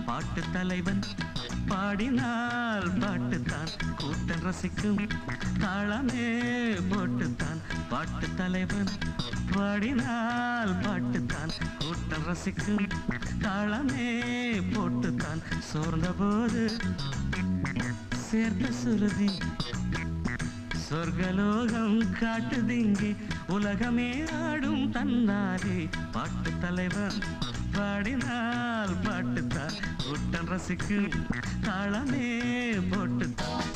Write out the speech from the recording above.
பாட்டு தலைவன் பாடினால் பாட்டுத்தான் கூட்டம் ரசிக்கும் தாளமே போட்டுத்தான். பாட்டு தலைவன் பாடினால் பாட்டுத்தான் கூட்டம் ரசிக்கும் தாளமே போட்டுத்தான். சோர்ந்த போது சேர்த்த சுருதி சொர்க்கலோகம் காட்டுதிங்கே உலகமே ஆடும் தன்னாலே. பாட்டு தலைவன் பாடினால் பாட்டுத்தான் கூட்டம் ரசிக்கும் தாளமே போட்டுத்தான்.